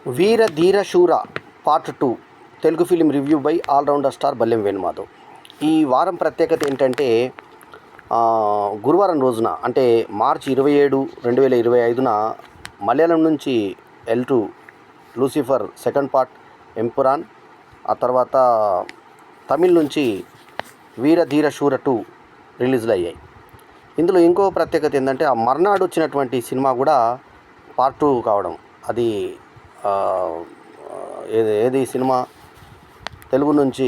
Veera Dheera Sura part 2 Telugu film review by allrounder star Ballem Venumadhav. ఈ వారం ప్రత్యేకత ఏంటంటే గురువారం రోజున అంటే మార్చి 27, 2025న మలయాళం నుంచి L2 Lucifer second part Empuraan, ఆ తర్వాత తమిళ్ నుంచి వీర ధీర శూర 2 రిలీజ్లు అయ్యాయి. ఇందులో ఇంకో ప్రత్యేకత ఏంటంటే ఆ మర్నాడు వచ్చినటువంటి సినిమా కూడా పార్ట్ 2 కావడం. అది ఏది సినిమా తెలుగు నుంచి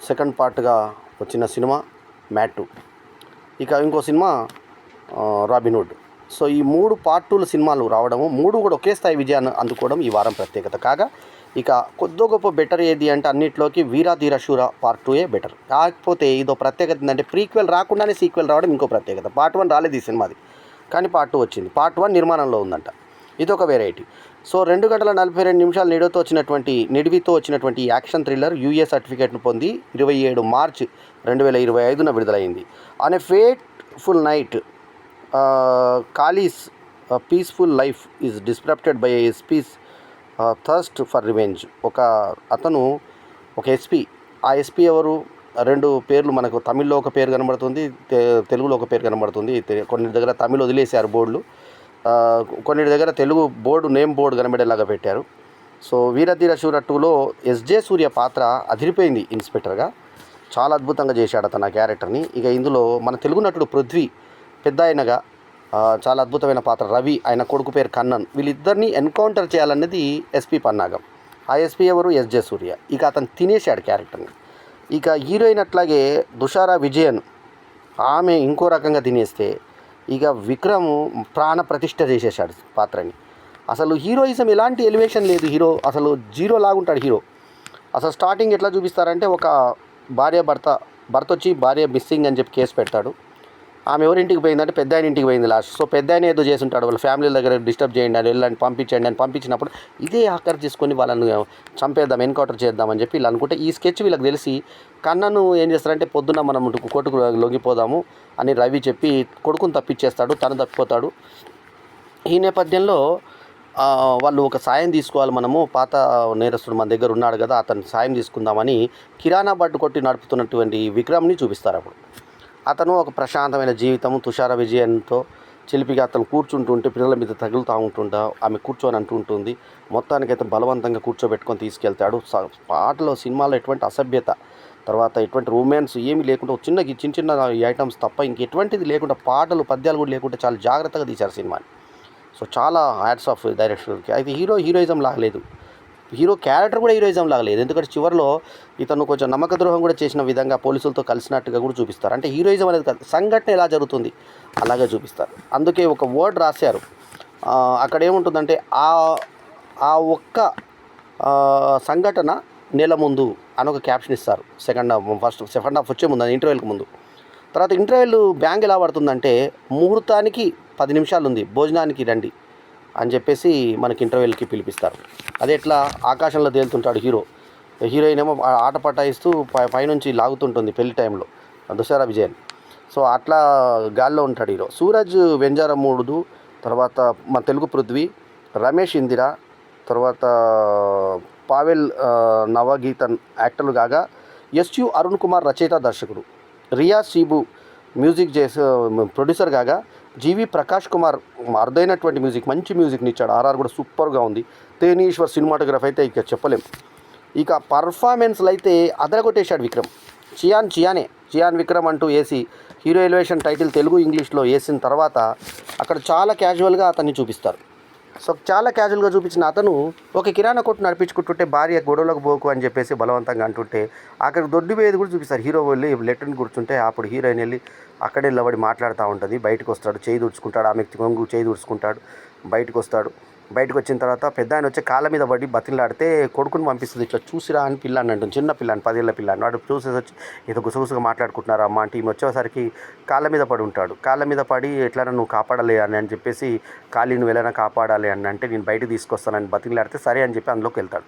సెకండ్ పార్ట్గా వచ్చిన సినిమా మ్యాట్ 2, ఇక ఇంకో సినిమా రాబిన్హుడ్. సో ఈ 3 పార్ట్ 2 సినిమాలు రావడము, 3 కూడా ఒకే స్థాయి విజయాన్ని అందుకోవడం ఈ వారం ప్రత్యేకత. కాగా ఇక కొద్దో గొప్ప బెటర్ ఏది అంటే అన్నింటిలోకి వీర ధీర శూర పార్ట్ 2 బెటర్. కాకపోతే ఇదో ప్రత్యేకత ఏంటంటే ప్రీక్వెల్ రాకుండానే సీక్వెల్ రావడం ఇంకో ప్రత్యేకత. పార్ట్ 1 రాలేదు ఈ సినిమాది, కానీ పార్ట్ 2 వచ్చింది. పార్ట్ 1 నిర్మాణంలో ఉందంట, ఇదొక వెరైటీ. సో 2 గంటల 42 నిమిషాల నిడివితో వచ్చినటువంటి యాక్షన్ థ్రిల్లర్ యూఏ సర్టిఫికేట్ను పొంది 27 మార్చ్ 2025న విడుదలైంది. On a fateful night Kaali's peaceful life is disrupted by SP's thirst for revenge. అతను ఒక ఎస్పీ. ఆ ఎస్పీ ఎవరు? 2 పేర్లు మనకు తమిళ్లో ఒక పేరు కనబడుతుంది, తెలుగులో ఒక పేరు కనబడుతుంది. కొన్ని దగ్గర తమిళ్ వదిలేశారు బోర్డులు, కొన్నిటి దగ్గర తెలుగు బోర్డు నేమ్ బోర్డు కనబడేలాగా పెట్టారు. సో వీరధీర శూర 2లో ఎస్జే సూర్య పాత్ర అదిరిపోయింది. ఇన్స్పెక్టర్గా చాలా అద్భుతంగా చేశాడు అతను ఆ క్యారెక్టర్ని. ఇక ఇందులో మన తెలుగు నటుడు పృథ్వీ పెద్ద ఆయనగా చాలా అద్భుతమైన పాత్ర. రవి, ఆయన కొడుకు పేరు కన్నన్. వీళ్ళిద్దరిని ఎన్కౌంటర్ చేయాలన్నది ఎస్పీ పన్నాగం. ఆ ఎస్పీ ఎవరు? ఎస్జే సూర్య. ఇక అతను తినేశాడు క్యారెక్టర్ని. ఇక హీరోయిన్ అట్లాగే దుషారా విజయన్, ఆమె ఇంకో రకంగా తినేస్తే ఇక విక్రమ్ ప్రాణ ప్రతిష్ఠ చేసేసాడు పాత్రని. అసలు హీరోయిజం ఎలాంటి ఎలివేషన్ లేదు. హీరో అసలు జీరో లాగుంటాడు హీరో. అసలు స్టార్టింగ్ ఎట్లా చూపిస్తారంటే ఒక భర్త వచ్చి భార్య మిస్సింగ్ అని చెప్పి కేసు పెడతాడు. ఆమె ఎవరింటికి పోయిందంటే పెద్ద ఆయన ఇంటికి పోయింది లాస్ట్. సో పెద్ద ఆయన ఏదో చేసి ఉంటాడు, వాళ్ళ ఫ్యామిలీ దగ్గర డిస్టర్బ్ చేయండి అని, వెళ్ళండి పంపించండి అని పంపించినప్పుడు ఇదే ఆకర్ చేసుకొని వాళ్ళని చంపేద్దాం, ఎన్కౌంటర్ చేద్దామని చెప్పి వీళ్ళు అనుకుంటే ఈ స్కెచ్ వీళ్ళకి తెలిసి కన్నను ఏం చేస్తారంటే పొద్దున్న మనం కోర్టుకు లొంగిపోదాము అని రవి చెప్పి కొడుకుని తప్పించేస్తాడు, తను తప్పిపోతాడు. ఈ నేపథ్యంలో వాళ్ళు ఒక సాయం తీసుకోవాలి, మనము పాత నేరస్తుడు మన దగ్గర ఉన్నాడు కదా, అతను సాయం తీసుకుందామని కిరాణా బడ్డు కొట్టి నడుపుతున్నటువంటి విక్రమ్ని చూపిస్తారు. అప్పుడు అతను ఒక ప్రశాంతమైన జీవితం తుషార విజయన్తో చిలిపిగా అతను కూర్చుంటుంటే పిల్లల మీద తగులుతూ ఉంటుంటా, ఆమె కూర్చొని అంటుంటుంది. మొత్తానికైతే బలవంతంగా కూర్చోబెట్టుకొని తీసుకెళ్తాడు. పాటలో సినిమాలో ఎటువంటి అసభ్యత, తర్వాత ఎటువంటి రొమాన్స్ ఏమీ లేకుండా చిన్న చిన్న ఐటమ్స్ తప్ప ఇంకెటువంటిది లేకుండా, పాటలు పద్యాలు కూడా లేకుండా చాలా జాగ్రత్తగా తీశారు సినిమాని. సో చాలా హ్యాట్స్ ఆఫ్ డైరెక్టర్కి. అయితే హీరోయిజం లాగలేదు, హీరో క్యారెక్టర్ కూడా హీరోయిజం లాగలేదు. ఎందుకంటే చివరిలో ఇతను కొంచెం నమ్మక ద్రోహం కూడా చేసిన విధంగా పోలీసులతో కలిసినట్టుగా కూడా చూపిస్తారు. అంటే హీరోయిజం అనేది కాదు, సంఘటన ఎలా జరుగుతుంది అలాగే చూపిస్తారు. అందుకే ఒక వర్డ్ రాశారు అక్కడ, ఏముంటుందంటే ఆ ఒక్క సంఘటన నెల ముందు అని ఒక క్యాప్షన్ ఇస్తారు. సెకండ్ హాఫ్ వచ్చే ముందు, ఇంటర్వెల్కి ముందు. తర్వాత ఇంటర్వెల్ బ్యాంగ్ ఎలా పడుతుందంటే ముహూర్తానికి 10 నిమిషాలు ఉంది, భోజనానికి రండి అని చెప్పేసి మనకి ఇంటర్వెల్కి పిలిపిస్తారు. అది ఎట్లా ఆకాశంలో తేలుతుంటాడు హీరోయిన్ ఏమో ఆట పటాయిస్తూ పైనుంచి లాగుతుంటుంది పెళ్లి టైంలో దుషారా విజయన్. సో అట్లా గాల్లో ఉంటాడు హీరో. సూరజ్ వెంజారమూడు, తర్వాత మన తెలుగు పృథ్వీ, రమేష్ ఇందిరా, తర్వాత పావెల్ నవగీతన్ యాక్టర్లు కాగా, ఎస్యు అరుణ్ కుమార్ రచయిత దర్శకుడు, రియా షీబు మ్యూజిక్ చేసే ప్రొడ్యూసర్ కాగా, జీవి ప్రకాష్ కుమార్ అరుదైనటువంటి మ్యూజిక్, మంచి మ్యూజిక్ని ఇచ్చాడు. ఆర్ఆర్ కూడా సూపర్గా ఉంది. తేనీశ్వర్ సినిమాటోగ్రఫీ అయితే ఇక చెప్పలేం. ఇక పర్ఫార్మెన్స్లు అయితే అదరగొట్టేశాడు విక్రమ్. చియాన్ విక్రమ్ అంటూ వేసి హీరో ఎలివేషన్ టైటిల్ తెలుగు ఇంగ్లీష్లో వేసిన తర్వాత అక్కడ చాలా క్యాజువల్గా అతన్ని చూపిస్తారు. సో చాలా క్యాజువల్గా చూపించిన అతను ఒక కిరాణా కొట్టు నడిపించుకుంటుంటే భార్య గొడవలకు పోకు అని చెప్పేసి బలవంతంగా అంటుంటే అక్కడికి దొడ్డి వేది కూడా చూపిస్తారు. హీరో వెళ్ళి లెటర్ని కూర్చుంటే అప్పుడు హీరోయిన్ వెళ్ళి అక్కడే నిలబడి మాట్లాడుతూ ఉంటుంది. బయటకు వస్తాడు, చేయి దుడుచుకుంటాడు, ఆమెకి కొంగు చేయి దుడుచుకుంటాడు, బయటకు వస్తాడు. బయటకు వచ్చిన తర్వాత పెద్ద ఆయన వచ్చి కాళ్ళ మీద పడి బతిలాడితే కొడుకుని పంపిస్తుంది. ఇట్లా చూసిరా అని పిల్లాన్ని అంటుంది, చిన్న పిల్లాన్ని, 10 ఏళ్ల పిల్లాన్ని. వాడు చూసేసి వచ్చి ఏదో గుసగుసగా మాట్లాడుకుంటున్నారు అమ్మ అంటే, ఈమె వచ్చేసరికి కాళ్ళ మీద పడి ఉంటాడు. కాళ్ళ మీద పడి ఎట్లైనా నువ్వు కాపాడాలి అని చెప్పేసి, కాళీ నువ్వు ఎలా కాపాడాలి అని అంటే, నేను బయటకు తీసుకొస్తానని బతిలాడితే సరే అని చెప్పి అందులోకి వెళ్తాడు.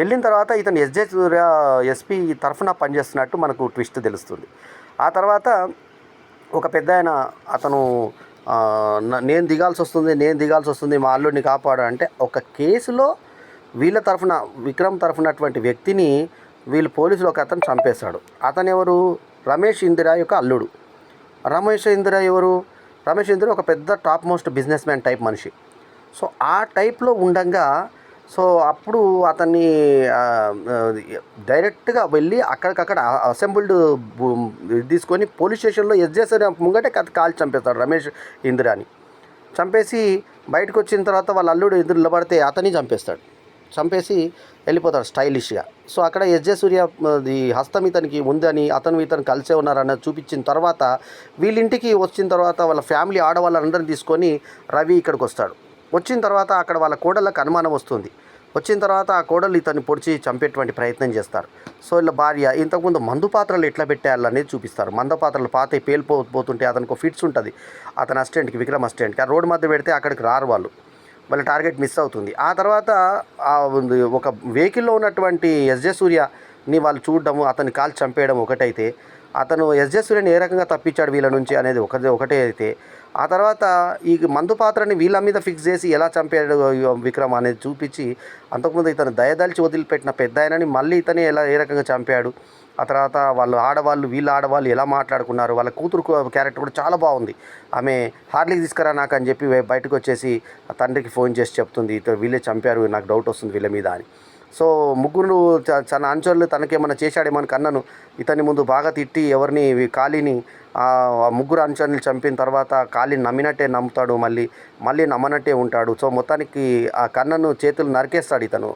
వెళ్ళిన తర్వాత ఇతను ఎస్జే సూర్య ఎస్పీ తరఫున పనిచేస్తున్నట్టు మనకు ట్విస్ట్ తెలుస్తుంది. ఆ తర్వాత ఒక పెద్ద ఆయన, అతను నేను దిగాల్సి వస్తుంది మా అల్లుడిని కాపాడు అంటే, ఒక కేసులో వీళ్ళ తరఫున విక్రమ్ తరఫునటువంటి వ్యక్తిని వీళ్ళు పోలీసులు ఒక అతను చంపేశాడు. అతను ఎవరు? రమేష్ ఇందిరా యొక్క అల్లుడు. రమేష్ ఇందిరా ఎవరు? రమేష్ ఇందిరా ఒక పెద్ద top most business man type మనిషి. సో ఆ టైప్లో ఉండంగా సో అప్పుడు అతన్ని డైరెక్ట్గా వెళ్ళి అక్కడికక్కడ అసెంబ్ల్డ్ తీసుకొని పోలీస్ స్టేషన్లో ఎస్జేసరి ముంగటే కాల్చి చంపేస్తాడు రమేష్ ఇందిరాని. చంపేసి బయటకు వచ్చిన తర్వాత వాళ్ళ అల్లుడు ఎదురు నిలబడితే అతన్ని చంపేసి వెళ్ళిపోతాడు స్టైలిష్గా. సో అక్కడ ఎస్జే సూర్య హస్తం ఇతనికి ఉందని ఇతను కలిసే ఉన్నారన్నది చూపించిన తర్వాత వీళ్ళింటికి వచ్చిన తర్వాత వాళ్ళ ఫ్యామిలీ ఆడవాళ్ళందరినీ తీసుకొని రవి ఇక్కడికి వస్తాడు. వచ్చిన తర్వాత అక్కడ వాళ్ళ కోడళ్ళకి అనుమానం వస్తుంది. వచ్చిన తర్వాత ఆ కోడలు ఇతన్ని పొడిచి చంపేటువంటి ప్రయత్నం చేస్తారు. సో ఇలా భార్య ఇంతకుముందు మందు పాత్రలు ఎట్లా పెట్టాలనేది చూపిస్తారు. మందు పాత్రలు పాత పేలిపోతుంటే అతనికి ఫిట్స్ ఉంటుంది అతని అసిస్టెంట్కి, విక్రమ్ అసిస్టెంట్కి. ఆ రోడ్డు మధ్య పెడితే అక్కడికి రారు వాళ్ళ టార్గెట్ మిస్ అవుతుంది. ఆ తర్వాత ఒక వెహికల్లో ఉన్నటువంటి ఎస్జే సూర్యని వాళ్ళు చూడడము, అతన్ని కాల్చి చంపేయడం ఒకటైతే, అతను ఎస్జే సూర్యని ఏ రకంగా తప్పించాడు వీళ్ళ నుంచి అనేది ఒకటే అయితే, ఆ తర్వాత ఈ మందు పాత్రని వీళ్ళ మీద ఫిక్స్ చేసి ఎలా చంపాడు విక్రమ్ అనేది చూపించి, అంతకుముందు ఇతను దయదలిచి వదిలిపెట్టిన పెద్ద ఆయనని మళ్ళీ ఇతనే ఏ రకంగా చంపాడు, ఆ తర్వాత వీళ్ళ ఆడవాళ్ళు ఎలా మాట్లాడుకున్నారు, వాళ్ళ కూతురు క్యారెక్టర్ కూడా చాలా బాగుంది. ఆమె హార్లీకి తీసుకురా నాకు అని చెప్పి బయటకు వచ్చేసి తండ్రికి ఫోన్ చేసి చెప్తుంది, వీళ్ళే చంపారు, నాకు డౌట్ వస్తుంది వీళ్ళ మీద అని. సో ముగ్గురు తన అనుచరులు తనకేమన్నా చేశాడేమని కన్నను ఇతని ముందు బాగా తిట్టి ఎవరిని కాళీని ముగ్గురు అనుచరులు చంపిన తర్వాత కాళీని నమ్మినట్టే నమ్ముతాడు, మళ్ళీ నమ్మనట్టే ఉంటాడు. సో మొత్తానికి ఆ కన్నను చేతులు నరికేస్తాడు ఇతను.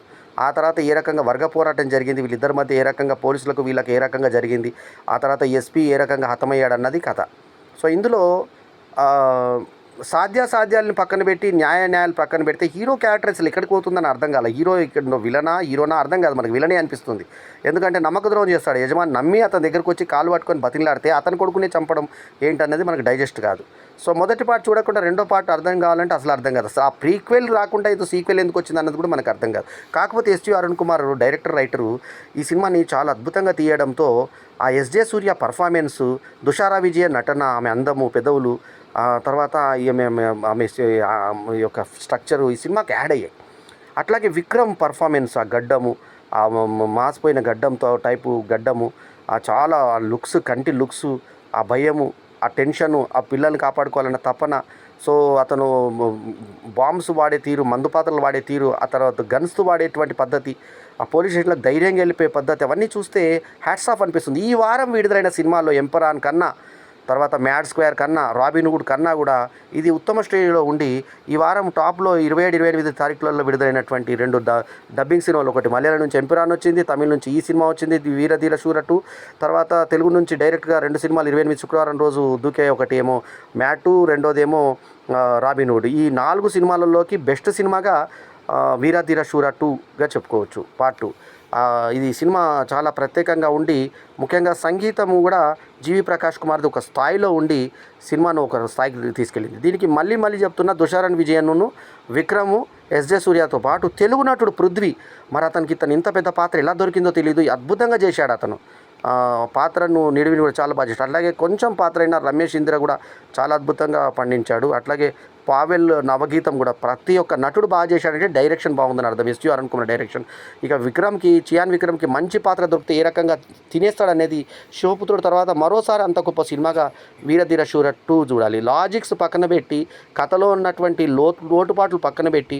ఆ తర్వాత ఏ రకంగా వర్గ పోరాటం జరిగింది, వీళ్ళిద్దరి మధ్య ఏ రకంగా పోలీసులకు వీళ్ళకి ఏ రకంగా జరిగింది, ఆ తర్వాత ఎస్పీ ఏ రకంగా హతమయ్యాడన్నది కథ. సో ఇందులో సాధ్యాలను పక్కన పెట్టి న్యాయాలు పక్కన పెడితే హీరో క్యారెక్టర్ అసలు ఎక్కడికి పోతుందని అర్థం కాదు. హీరో ఇక్కడ హీరోనా అర్థం కాదు, మనకు విలనే అనిపిస్తుంది. ఎందుకంటే నమ్మక ద్రోహం చేస్తాడు. యజమాని నమ్మి అతని దగ్గరకు వచ్చి కాలు పట్టుకొని బతిలాడితే అతని కొడుకునే చంపడం ఏంటన్నది మనకు డైజెస్ట్ కాదు. సో మొదటి పార్ట్ చూడకుండా రెండో పార్ట్ అర్థం కావాలంటే అసలు అర్థం కాదు. అసలు ఆ ప్రీక్వెల్ రాకుండా ఇది సీక్వెల్ ఎందుకు వచ్చింది అన్నది కూడా మనకు అర్థం కాదు. కాకపోతే ఎస్టీ అరుణ్ కుమార్ రైటరు ఈ సినిమాని చాలా అద్భుతంగా తీయడంతో ఆ ఎస్జే సూర్య పర్ఫార్మెన్సు, దుషారా విజయ నటన, ఆమె అందము, పెదవులు, తర్వాత ఆమె యొక్క స్ట్రక్చరు ఈ సినిమాకి యాడ్ అయ్యాయి. అట్లాగే విక్రమ్ పర్ఫార్మెన్స్, ఆ గడ్డము, ఆ మాసిపోయిన గడ్డంతో టైపు గడ్డము, ఆ చాలా లుక్స్, కంటి లుక్స్, ఆ భయము, ఆ టెన్షను, ఆ పిల్లల్ని కాపాడుకోవాలన్న తపన. సో అతను బాంబ్స్ వాడే తీరు, మందు పాత్రలు వాడే తీరు, ఆ తర్వాత గన్స్ వాడేటువంటి పద్ధతి, ఆ పోలీస్ స్టేషన్లో ధైర్యంగా వెళ్ళిపోయే పద్ధతి, అవన్నీ చూస్తే హ్యాట్స్ ఆఫ్ అనిపిస్తుంది. ఈ వారం విడుదలైన సినిమాల్లో ఎంపరాన్ కన్నా, తర్వాత మ్యాడ్ స్క్వేర్ కన్నా, రాబిన్ హుడ్ కన్నా కూడా ఇది ఉత్తమ శ్రేణిలో ఉండి ఈ వారం టాప్లో 27-28 తారీఖులలో విడుదలైనటువంటి రెండు డబ్బింగ్ సినిమాలు, ఒకటి మలయాళం నుంచి ఎంపిరాన్ వచ్చింది, తమిళ నుంచి ఈ సినిమా వచ్చింది వీరధీర శూర 2, తర్వాత తెలుగు నుంచి డైరెక్ట్గా 2 సినిమాలు 28 శుక్రవారం రోజు దూకే, ఒకటి ఏమో మ్యాడ్ 2, రెండోదేమో రాబిన్ హుడ్. ఈ 4 సినిమాలలోకి బెస్ట్ సినిమాగా వీరధీర శూర 2గా చెప్పుకోవచ్చు, పార్ట్ 2. ఇది సినిమా చాలా ప్రత్యేకంగా ఉండి, ముఖ్యంగా సంగీతము కూడా జీవి ప్రకాష్ కుమార్ది ఒక స్థాయిలో ఉండి సినిమాను ఒక స్థాయికి తీసుకెళ్ళింది. దీనికి మళ్ళీ చెప్తున్న దుషారన్ విజయన్ను, విక్రము, ఎస్జే సూర్యతో పాటు తెలుగు నటుడు పృథ్వీ, మరి అతనికి ఇంత పెద్ద పాత్ర ఎలా దొరికిందో తెలియదు, అద్భుతంగా చేశాడు అతను. పాత్రను నిడివిని కూడా చాలా బాగా చేశాడు. అట్లాగే కొంచెం పాత్ర అయిన రమేష్ ఇందిరా కూడా చాలా అద్భుతంగా పండించాడు. అట్లాగే పావెల్ నవగీతం కూడా ప్రతి ఒక్క నటుడు బాగా చేశాడంటే డైరెక్షన్ బాగుందని అర్థం. ST Arun Kumar direction. ఇక చియాన్ విక్రమ్కి మంచి పాత్ర దొరికితే ఏ రకంగా తినేస్తాడనేది శివపుత్రుడు తర్వాత మరోసారి అంత గొప్ప సినిమాగా వీరధీర శూర 2 చూడాలి. లాజిక్స్ పక్కన పెట్టి, కథలో ఉన్నటువంటి లోటుపాట్లు పక్కన పెట్టి,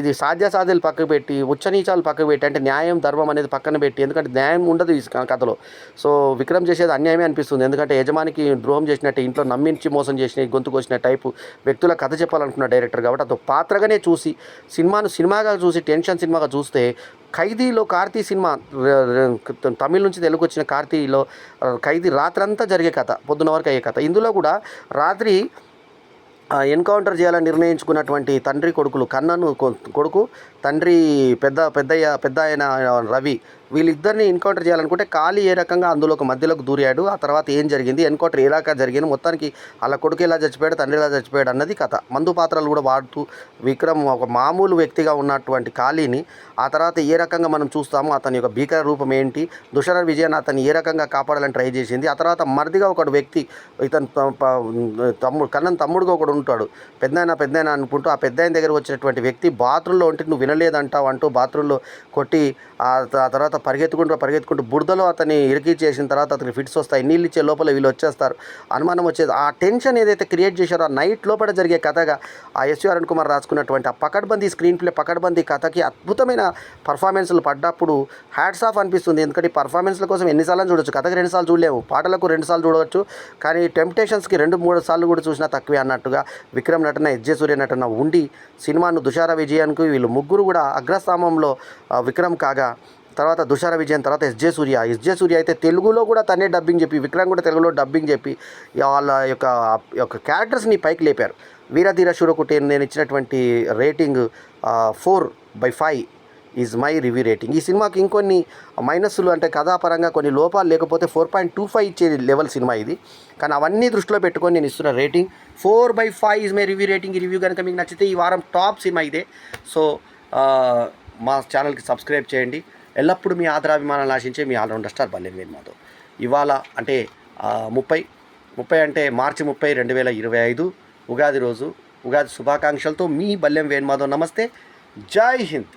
ఇది సాధ్యాలు పక్కకు పెట్టి, ఉచ్చనీచాలు పక్కకు పెట్టి, అంటే న్యాయం ధర్మం అనేది పక్కన పెట్టి, ఎందుకంటే న్యాయం ఉండదు ఈ కథలో. సో విక్రమ్ చేసేది అన్యాయమే అనిపిస్తుంది. ఎందుకంటే యజమానికి ద్రోహం చేసినట్టు, ఇంట్లో నమ్మించి మోసం చేసిన, గొంతు కోసిన టైపు వ్యక్తుల కథ చెప్పాలనుకున్న డైరెక్టర్ కాబట్టి అదో పాత్రగానే చూసి సినిమాగా చూసి టెన్షన్ సినిమాగా చూస్తే, ఖైదీలో కార్తీ సినిమా తమిళ నుంచి తెలుగు వచ్చిన కార్తీలో ఖైదీ రాత్రంతా జరిగే కథ, పొద్దున వరకు అయ్యే కథ. ఇందులో కూడా రాత్రి ఎన్కౌంటర్ చేయాలని నిర్ణయించుకున్నటువంటి తండ్రి కొడుకులు, కన్నను కొడుకు, తండ్రి పెద్ద ఆయన రవి, వీళ్ళిద్దరిని ఎన్కౌంటర్ చేయాలనుకుంటే కాళీ ఏ రకంగా అందులో ఒక మధ్యలోకి దూరాడు, ఆ తర్వాత ఏం జరిగింది, ఎన్కౌంటర్ ఏ రకంగా జరిగింది, మొత్తానికి వాళ్ళ కొడుకు ఎలా చచ్చిపోయాడు, తండ్రి ఎలా చచ్చిపోయాడు అన్నది కథ. మందు పాత్రలు కూడా వాడుతూ విక్రమ్ ఒక మామూలు వ్యక్తిగా ఉన్నటువంటి కాళీని ఆ తర్వాత ఏ రకంగా మనం చూస్తాము, అతని యొక్క భీకర రూపం ఏంటి, దుషర విజయన్ అతన్ని ఏ రకంగా కాపాడాలని ట్రై చేసింది, ఆ తర్వాత మరిదిగా ఒకడు వ్యక్తి ఇతను తమ్ముడు కన్నన్ తమ్ముడుగా ఒకడు ఉంటాడు, పెద్దయినా అనుకుంటూ ఆ పెద్దాయన దగ్గర వచ్చినటువంటి వ్యక్తి బాత్రూంలో ఉంటే నువ్వు వినలేదంటావు అంటూ బాత్రూంలో కొట్టి ఆ తర్వాత పరిగెత్తుకుంటూ బురదలో అతన్ని ఇరికి చేసిన తర్వాత అతనికి ఫిట్స్ వస్తాయి, నీళ్ళు ఇచ్చే లోపల వీళ్ళు వచ్చేస్తారు, అనుమానం వచ్చేది. ఆ టెన్షన్ ఏదైతే క్రియేట్ చేశారో ఆ నైట్ లోపల జరిగే కథగా ఆ ఎస్వి అరుణ్ కుమార్ రాసుకున్నటువంటి ఆ పకడ్బందీ స్క్రీన్ ప్లే, పకడ్బందీ కథకి అద్భుతమైన పర్ఫార్మెన్స్లు పడ్డప్పుడు హ్యాట్స్ ఆఫ్ అనిపిస్తుంది. ఎందుకంటే పర్ఫార్మెన్స్ల కోసం ఎన్నిసార్లు చూడొచ్చు, కథకి 2 సార్లు చూడలేము, పాటలకు 2 సార్లు చూడవచ్చు, కానీ టెంప్టేషన్స్కి 2-3 సార్లు కూడా చూసినా తక్కువే అన్నట్టుగా విక్రమ్ నటన, ఎస్జే సూర్య నటన ఉండి సినిమాను దుషార విజయానికి వీళ్ళు ముగ్గురు కూడా అగ్రస్థానంలో విక్రమ్ కాగా, తర్వాత దుషార విజయన్, తర్వాత ఎస్జే సూర్య అయితే తెలుగులో కూడా తనే డబ్బింగ్ చెప్పి, విక్రమ్ కూడా తెలుగులో డబ్బింగ్ చెప్పి వాళ్ళ యొక్క క్యారెక్టర్స్ని పైకి లేపారు. వీరధీర శూరకుటే నేను ఇచ్చినటువంటి rating 4/5 is my review rating. ఈ సినిమాకి ఇంకొన్ని మైనస్లు అంటే కథాపరంగా కొన్ని లోపాలు లేకపోతే 4.25 ఇచ్చే లెవెల్ సినిమా ఇది, కానీ అవన్నీ దృష్టిలో పెట్టుకొని నేను ఇస్తున్న rating 4/5 is my review rating. ఈ రివ్యూ కనుక మీకు నచ్చితే ఈ వారం టాప్ సినిమా ఇదే. సో మా ఛానల్కి సబ్స్క్రైబ్ చేయండి. ఎల్లప్పుడూ మీ ఆదరాభిమానాలు ఆశించే మీ ఆల్రౌండర్ స్టార్ బల్లెం వేణుమాధవ్. ఇవాళ అంటే 30 అంటే మార్చి 30, 2025 ఉగాది రోజు. ఉగాది శుభాకాంక్షలతో మీ బల్లెం వేణుమాధవ్. నమస్తే, జై హింద్.